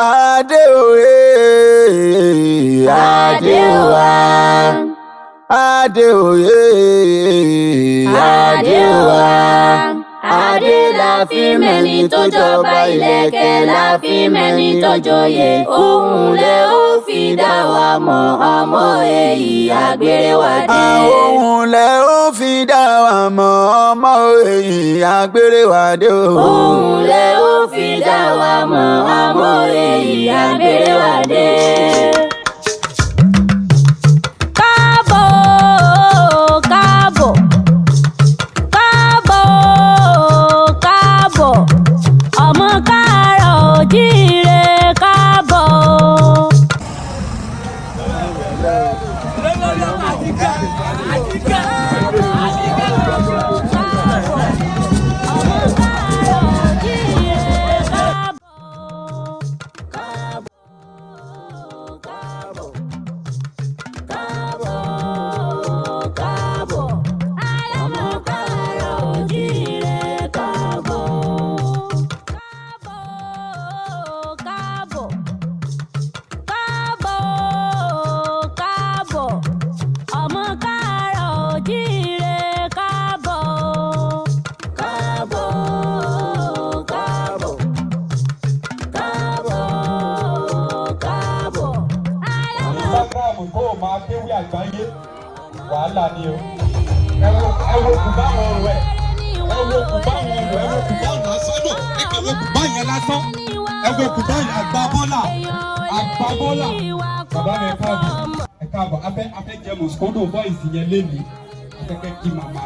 Adéoyè Adéowa. Adéoyè Adéowa. Adé la fi mẹ́ni tó jọba, ìlẹ̀kẹ̀ la fi mẹ́ni tó joyè. Ohun lẹ ó fi dá wa mọ̀, ọmọ èyí àgbèrèwádé. Ohun lẹ ó fi dá wa mọ̀, ọmọ èyí àgbèrèwádé. Ohun lẹ ó fi dá wa mọ̀, ọmọ èyí àgbèrèwádé. Ọmọ káàárọ̀ oòjíire káàbọ̀. Kó o máa kéwì àgbáyé wàhálà ni o. Ẹ wo kùbá àwọn ọ̀rọ̀ ẹ̀. Ẹ wo kùbá àwọn ọ̀rọ̀ ẹ̀. Ẹ wo kùbá ọ̀nà sọ́dọ̀. Ẹ wo kùbá yẹn lásán. Ẹ wo kùbá yẹn àgbà bọ́là. Àgbà bọ́là. Bàbá mi ẹ káàbọ̀. Afẹ́ jẹ mọ̀síkọ́dọ̀ voice yẹn lénìí. Afẹ́kẹ́ kí màmá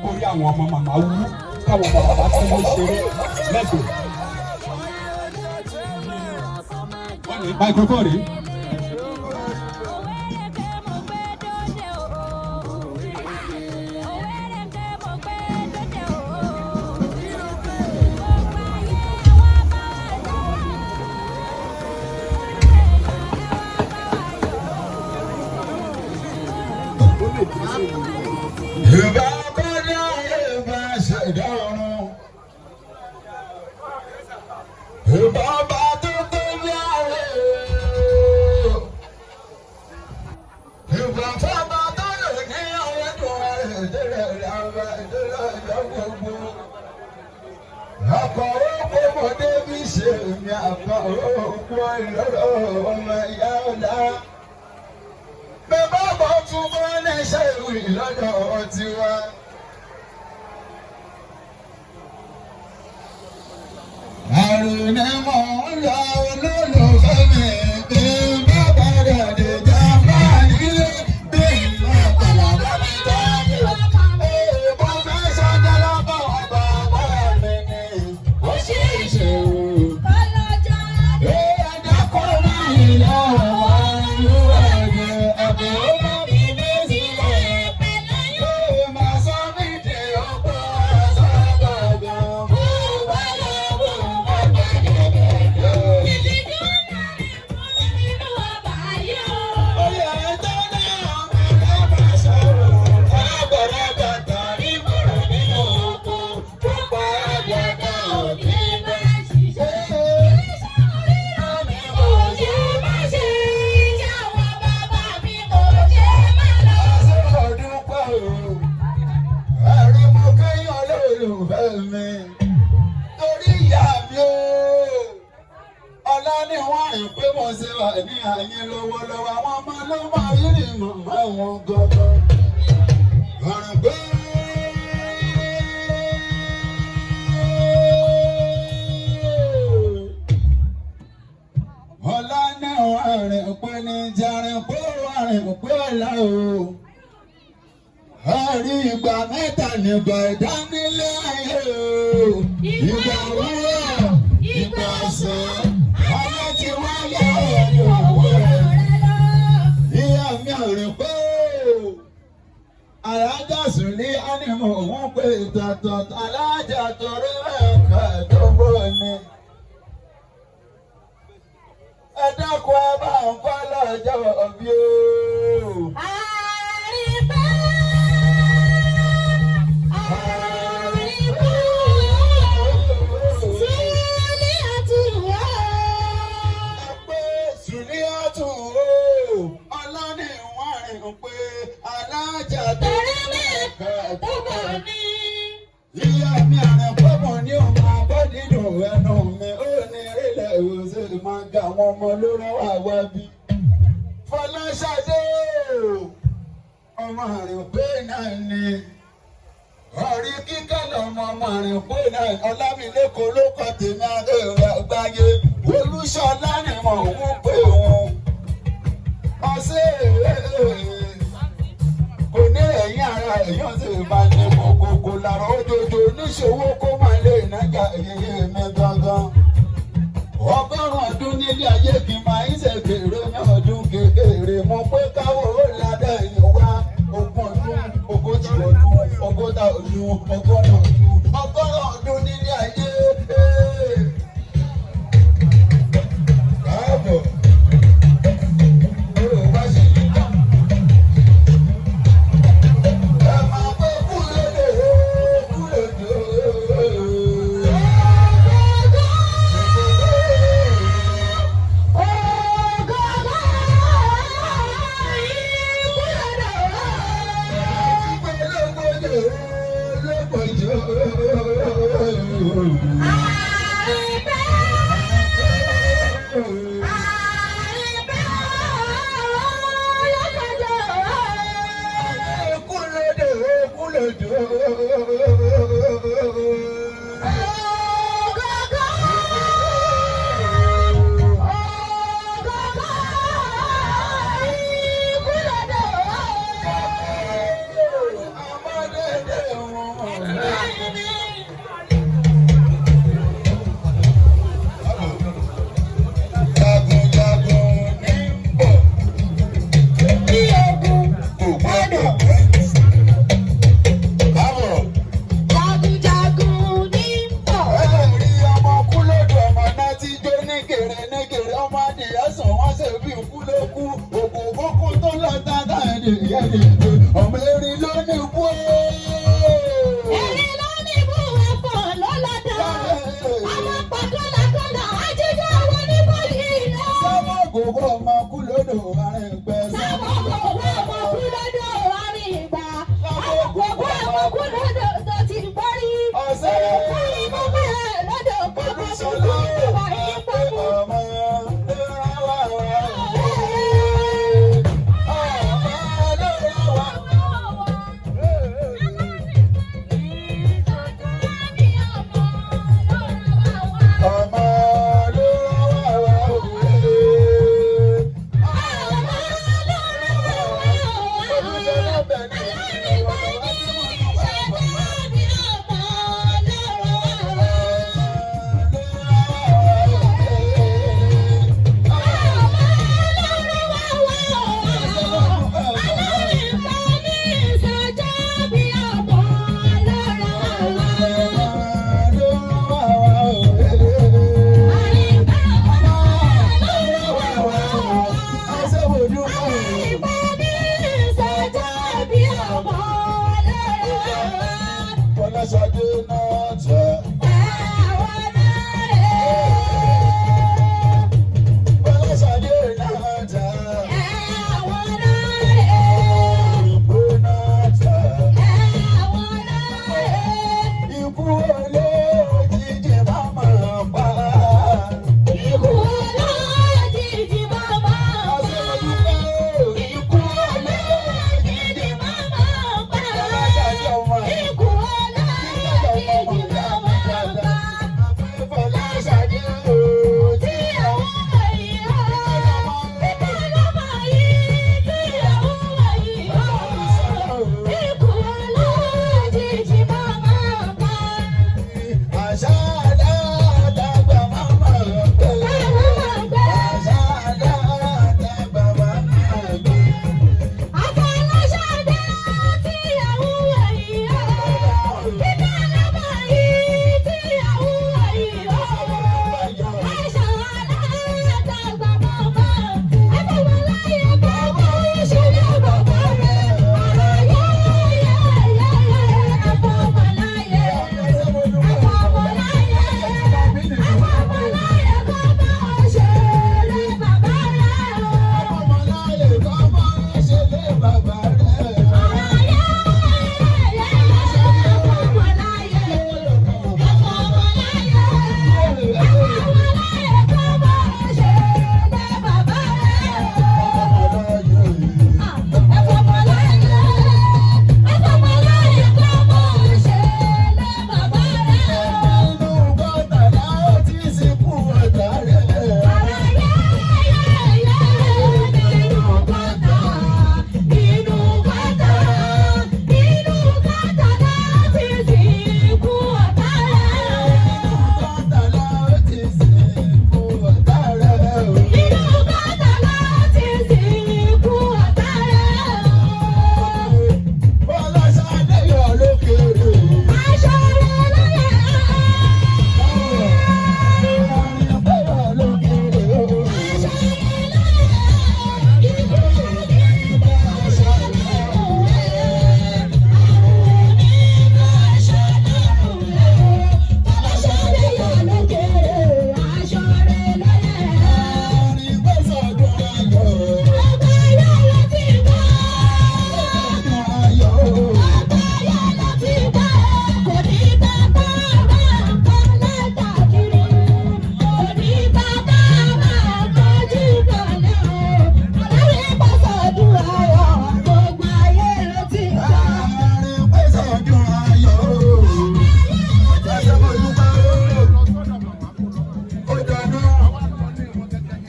kórí àwọn ọmọ màmá wú. Káwọn ọmọ bàbá tí wọ́n ṣeré lẹ́gbẹ̀ẹ́. Wọ́n ní microphone rèé. Ìbá bọ́dá ìbá ṣẹ̀dá ọ̀run. Ìbá bá tó tó bí ààrẹ. Ìbá fábà tó lè ní ọ̀rẹ́ tó rẹ̀ ìdílé ìyàwó ìdílé ìyàwó gbogbo. Àkọ̀wé kọ́mọdé bí ṣe mi àkọ̀wé òkú ìlọ́rọ̀ ọmọ ìyá ọ̀la. Bẹ́ẹ̀ bá tún bọ́ ní iṣẹ́ ìwé lọ́dọ̀ tiwa. Àrùn ni mò ń lọ olólùfẹ́ mi bí bá padà dé jàmbá nílé bí ìlú àpàlà mi dájú. Èèbó fẹ́ sọ́jà lọ́kọ̀ ọba ọba mi ni ó ṣe é ṣe o. Ẹ̀ẹ́dá kọ́ máa ń lọ wọ́n ìlú ẹ̀jẹ̀ ẹ̀bùn ó bá mi ní sílẹ̀. Máa sọ mí di ọ̀pọ̀ àṣàgbàgbà. Torí ìyá mi ó ọlá ni wọ́n rìn pé mo ṣe wà ní àyín lọ́wọ́lọ́wọ́ àwọn ọmọ ló máa rí ní màmá wọn gbọ́dọ̀. Ọ̀rùn gbé. Ọlá ni wọ́n rìn pé ní jàrin pé wọ́n rìn pé ọ̀la o. Àrí ìgbà mẹ́ta nígbà ìdánilé ayé o. Ìgbà wúrọ̀, ìgbà ọ̀sán, ayé tí wọ́n yẹ ọ̀dọ̀ òwúrọ̀. Ìyá mi àrùn pé alájà sùn ní ánìmọ̀ òun pé ìtàtọ̀ alájà torí ẹ̀ka tó bọ̀ ni. Ẹ dákun ẹ bá ń fọ́ lọ́jọ́ bí o. máa ga àwọn ọmọ ló rán wá wá bí. Fọláṣadé ọmọ àrìnpé náà ni ọ̀rí kíkẹ́ lọ́mọ ọmọ àrìnpé náà Ọlámilékan ló kọ́ tèmi àgbèrè àgbáyé Olúṣọlá ni mò ń pè wọ́n. Ọ̀sẹ̀ kò ní ẹ̀yìn ara èèyàn sì máa ní kòkòkò lára òjòjò níṣòwò kó máa lè nájà èyí mi gangan. Ọgọ́rùn-ún ọdún nílé ayé kì í máa ń ṣèkèrè ní ọdún kékeré mo pé káwọ́ ó ládà yìí wá ogún ọdún ogójì ọdún ọgọ́ta ọdún ọgọ́rùn-ún ọdún nílé ayé. Káàbọ̀. Ọmọ erin ló ní ikú Erin ló ní ibú ẹ̀fọ́ lọ́lọ́dọ̀. Ọmọ pàkọ́làkọ́là ajíjọ́ àwọn oníbọ̀dì iná. Sábà gbogbo ọmọ kú lódò àárín ìgbẹ́. Sábà gbogbo ọmọ kú lódò àárín ìgbà. Gbogbo ọmọ kú lódò tó ti gbórí. Ọ̀sẹ̀ Ìkọ́ni mo bẹ̀rẹ̀ lọ́dọ̀ pápá tó kọ́ ìwà ìpamọ́. ọmọ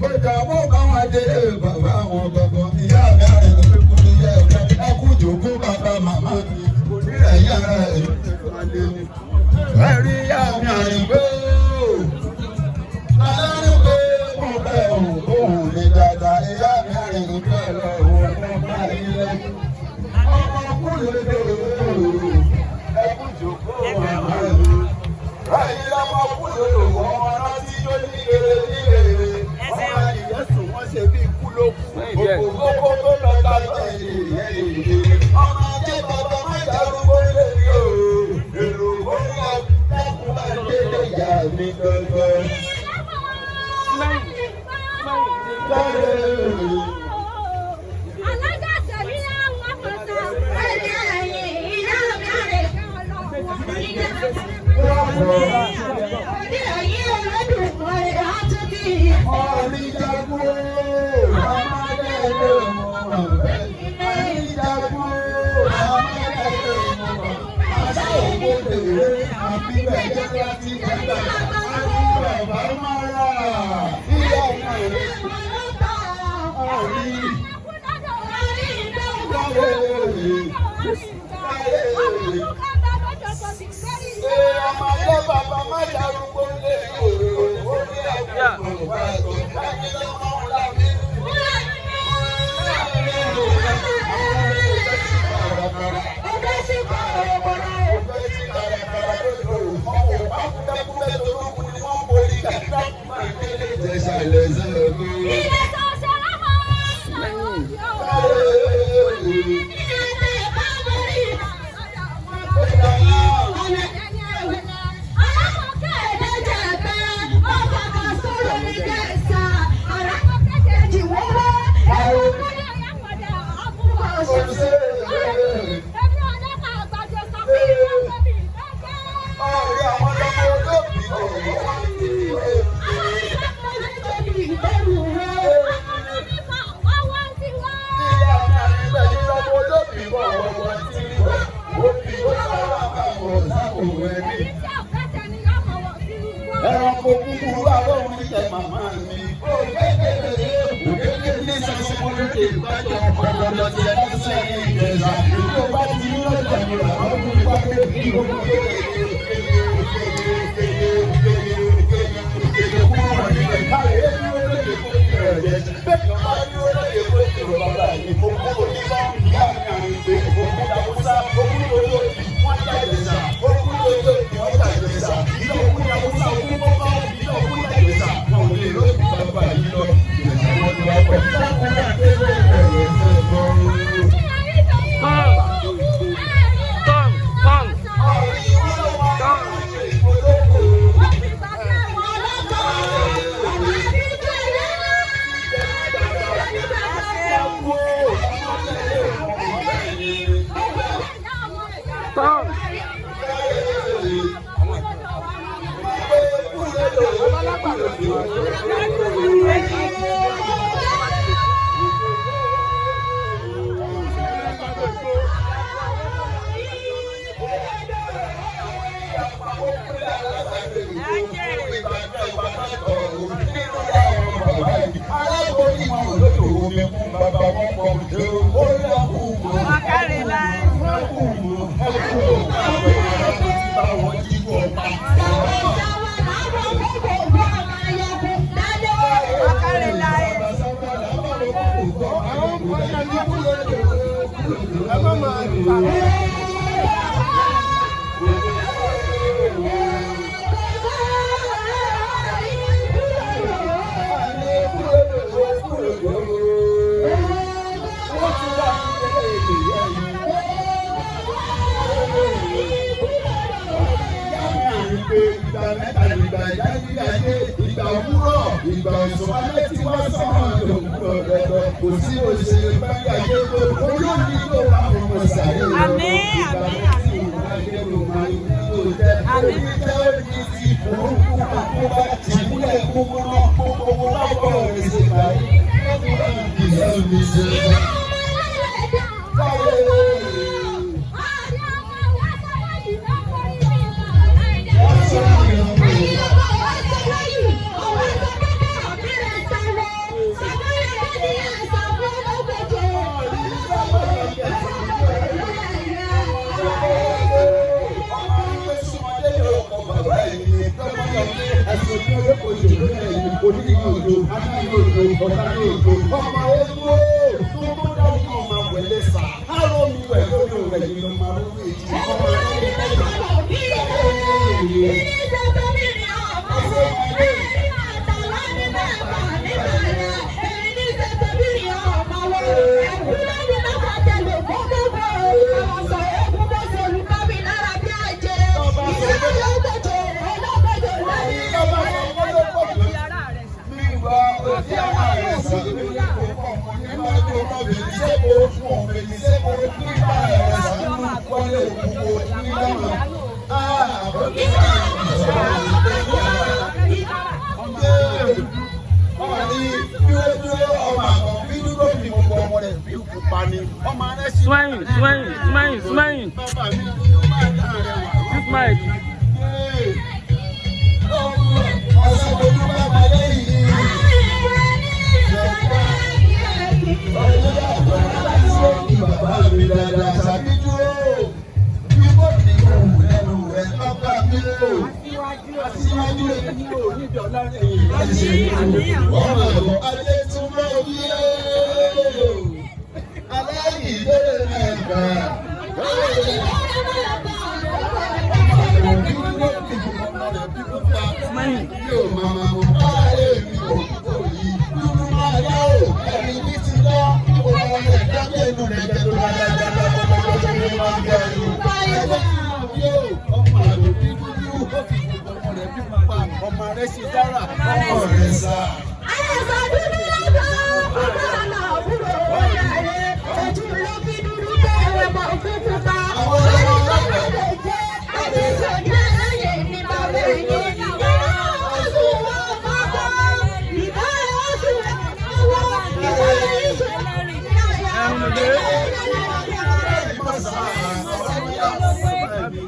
Kódà mo bá wọn délé bàbá wọn gbọ̀ngàn. Ìyá mi àrẹ̀ ló fi kún ní yẹ ẹ̀ka. Ẹ kú jòkó bàbá màmá mi. Kò ní ẹ̀yà rẹ̀ ẹ rí ìyá mi àrẹ̀ gbé. Alárùn pé mo bẹ̀ òun mi dáadáa. Ìyá mi àrẹ̀ ló fẹ́ lọ òun fún bá ilé. Ọmọ kúlẹ̀ lóru. Ẹ kú jòkó bàbá mi. Báyìí lọ́mọ kúlẹ̀ lóru. Ọmọ náà ti jó ní èrè ní èrè. Ọmọ ìyẹ́sùn wọ́n ṣe bí kú ló kú. Òkòkò tó lọ ta lọ ọmọ ajé bàbá má dárúgbó lè rí o. Èrò bóyá dákun máa délé ìyá mi gangan. Alága tẹ̀lé àwọn akọ̀tà ẹ̀rí ẹ̀yìn ìyá ọ̀gá rẹ̀ òní ẹ̀yìn Olódùmarè àtúntì. Ọ̀rí jagun ọmọdé lè mọ̀ ẹ̀rí jagun ọmọdé lè mọ̀ àṣà òkúté àbí bẹ̀jẹ̀ láti gbàgbà àti bàbá mọ́ra ìyá ọmọ rẹ̀ ọ̀rí ọmọdé bàbá má darúgbó lé òòrùn ó ní àwọn ọmọ àgbọ̀ láti lọ́mọ ọ̀la mi. Ẹranko kúkúrú àlóhùn níjẹ màmá mi. Òkèké ní ìsàsímọ́ lókè ìbájọ́ ọ̀pọ̀lọpọ̀ lọ́sẹ̀ lọ́sẹ̀ ní ìjẹ̀sà. Ìjọba bá ti ní lọ́jà ní àwọn ọkùnrin wá pé kí gbogbo ìgbà ìsọ̀kalẹ̀ tí wọ́n sọ̀rọ̀ lòkùrọ̀ lọ́dọ̀ kò sí òṣèré báyà yé tó olóògbé tó bá ọmọ sàré lọ ìgbà tí wọ́n bá yé ló máa ń tó jẹ́ èyí jẹ́ òní ti orúkú àkóbá tìmúlẹ̀ gbogbo náà gbogbo lábọ̀ ẹ̀sẹ̀ báyìí ìyá mi ṣe òṣèlú ẹ̀yìn onídìí òjò adáyé òjò ọ̀dáyé òjò ọmọ egbò tó tó dáhùn náà máa wẹ̀lẹ̀ sà á ló mi wẹ̀ lórí òwẹ̀ yìí ló máa lórí èjì ọmọ Swing. This mic.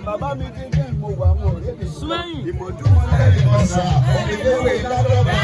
Bàbá mi ti dé ìmọ̀ wà wọ̀ lórí ìmọ̀dúnmọ́ lẹ́yìn ọ̀sà òmìnirè ládọ́gba.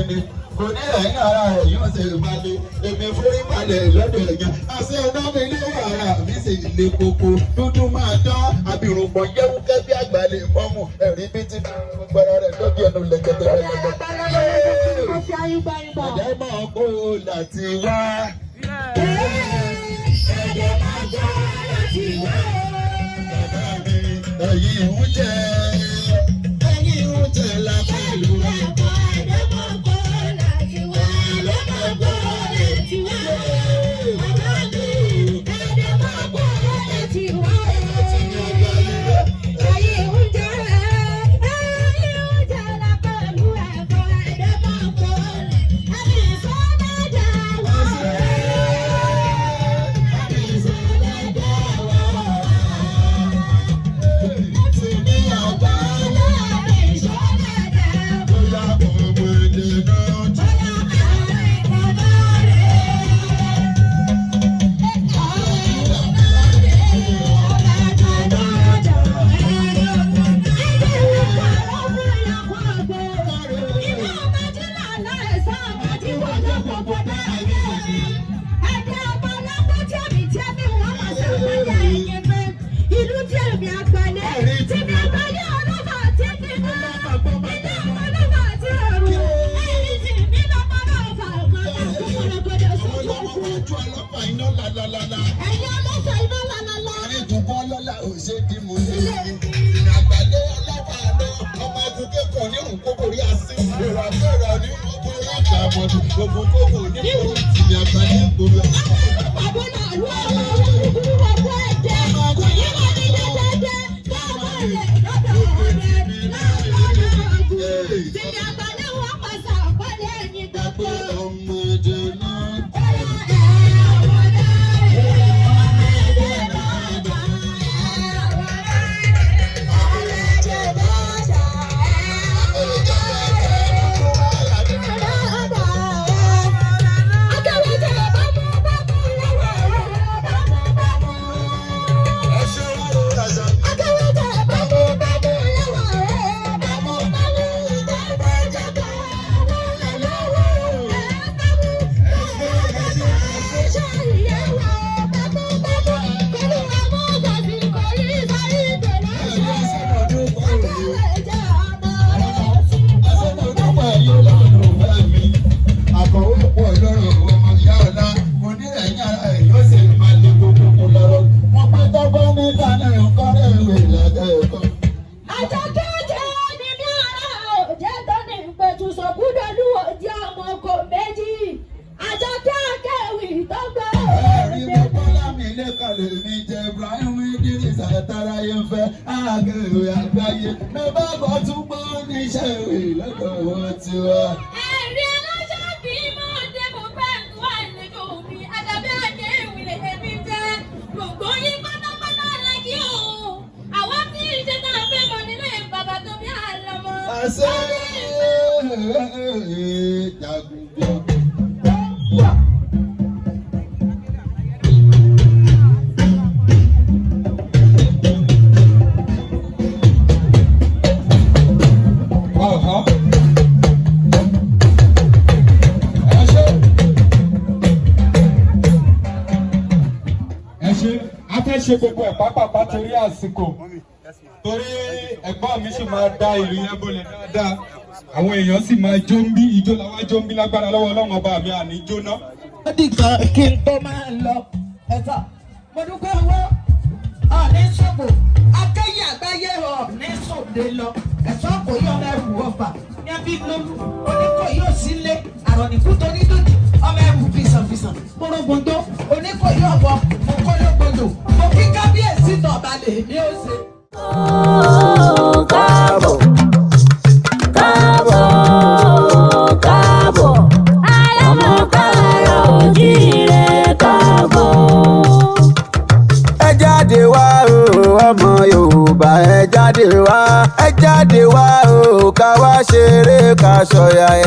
ni kò ní ẹ̀yìn ara rẹ̀ yóò ṣe ìbalẹ̀ èmi forí balẹ̀ lọ́dọ̀ ẹ̀yàn àṣẹ ọ̀nà mi ní wàrà mi sì lè koko dúdú máa dán abirùnpọ̀ yẹ́wúkẹ́ bí àgbàlẹ̀ mọ́mù ẹ̀rí bí ti gbára rẹ̀ lójú ẹnu lẹ́kẹ̀tẹ̀ lẹ́kẹ̀tẹ̀. ẹ̀jẹ̀ máa kó o láti wá. ẹ̀jẹ̀ máa kó o láti wá. bàbá mi ẹ̀yìn ń jẹ́ ẹ̀yìn ń jẹ́ lábẹ́ ìlú rẹ̀. ṣe gbogbo ẹ̀ pápápá torí àsìkò torí ẹ̀gbọ́n mi sì máa da ìlú yẹn bolẹ̀ dáadáa àwọn èèyàn sì máa jó ń bí ijó làwọn jó ń bí lágbára lọ́wọ́ Ọlọ́run ọba mi àní jóná. ó dìgbà kí n tó máa lọ ẹ̀ta mo dúpẹ́ owó ọ̀ní ṣòfò akẹ́yẹ àgbáyé ọ̀ní ṣòde lọ ẹ̀sọ́ kò yọ ọmọ ẹrù ọ̀fà ní ẹbí lólu oníkó yóò sílé àrọ̀nìkú tó ní dòdì ọmọ ẹrù fìsànfìsàn mọ́rọ́gbọ́ndó oníkó yóò bọ̀ mo kọ́ lógbòdò mo kí kábíyèsí tọ̀balẹ̀ ní ọ̀sẹ̀. Káàbọ̀ káàbọ̀ káàbọ̀ ọmọ káàárọ̀ oòjíire káàbọ̀. ẹ jáde wá o ọmọ Yorùbá ẹ jáde wá o ká wá ṣeré ká ṣọ̀yàyà.